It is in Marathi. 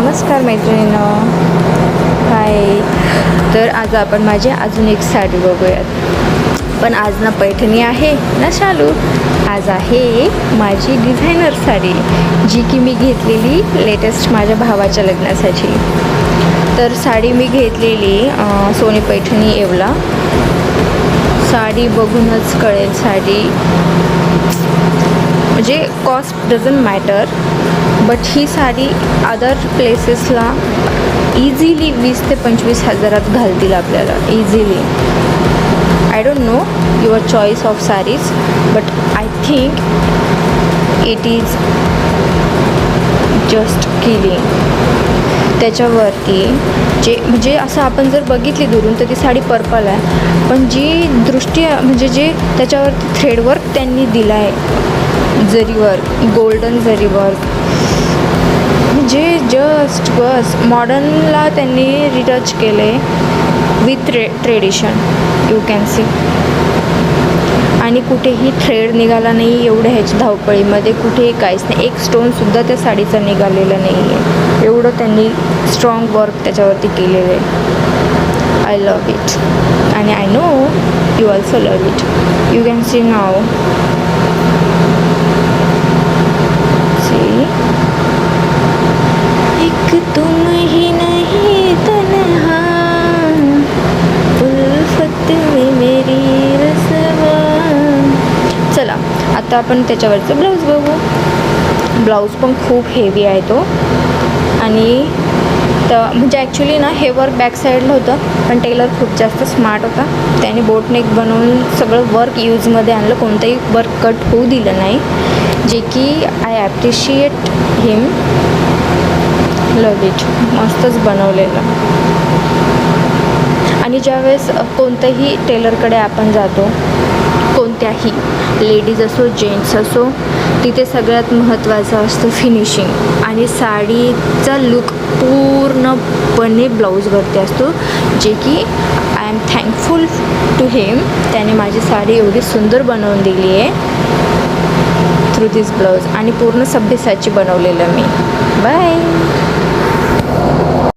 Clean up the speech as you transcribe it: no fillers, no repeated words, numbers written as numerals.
नमस्कार मैत्रिणींनो, हाय. तर आज आपण माझी अजून एक साडी बघूयात. पण आज ना पैठणी आहे ना शालू, आज आहे माझी डिझायनर साडी, जी की मी घेतलेली लेटेस्ट माझ्या भावाच्या लग्नासाठी. तर साडी मी घेतलेली सोनी पैठणी येवला. साडी बघूनच कळेल, साडी म्हणजे कॉस्ट डझंट मॅटर, बट ही साडी अदर प्लेसेसला इझिली 20 ते 25 हजारात घालतील आपल्याला, easily. I don't know your choice of saris, but I think it is just killing. त्याच्यावरती जे म्हणजे असं आपण जर बघितली दुरून तर ती साडी पर्पल आहे, पण जी दृष्टी म्हणजे जे त्याच्यावरती थ्रेडवर्क त्यांनी दिलं आहे, जरीवर्क, गोल्डन जरीवर्क, म्हणजे जस्ट बस मॉडर्नला त्यांनी रिटच केले with tradition, you can C. आणि कुठेही थ्रेड निघाला नाही एवढ्या ह्याच्या धावपळीमध्ये, कुठेही काहीच नाही, एक स्टोनसुद्धा त्या साडीचा निघालेला नाही आहे. एवढं त्यांनी स्ट्रॉंग वर्क त्याच्यावरती केलेलं आहे. आय लव्ह इट आणि I know you also love it. You can see नाव. एक तुम ही नहीं तन्हा, उल्फत में मेरी रसवा. चला आता आपण त्याच्यावरचं ब्लाऊज बघू. ब्लाऊज पण खूप हेवी आहे तो, आणि तर म्हणजे ॲक्च्युली ना हे वर्क बॅक साईडला होतं, पण टेलर खूप जास्त स्मार्ट होता. त्याने बोटनेक बनवून सगळं वर्क यूजमध्ये आणलं, कोणतंही वर्क कट होऊ दिलं नाही, जे की I appreciate him. Love it. मस्तच बनवलेलं. आणि ज्यावेळेस कोणत्याही टेलरकडे आपण जातो, कोणत्याही लेडीज असो जेंट्स असो, तिथे सगळ्यात महत्त्वाचं असतं फिनिशिंग, आणि साडीचा लुक पूर्णपणे ब्लाऊजवरती असतो, जे की आय एम थँकफुल टू हिम. त्याने माझी साडी एवढी सुंदर बनवून दिली आहे थ्रू दिस ब्लाऊज, आणि पूर्ण सभ्यसाची बनवलेलं मी. बाय.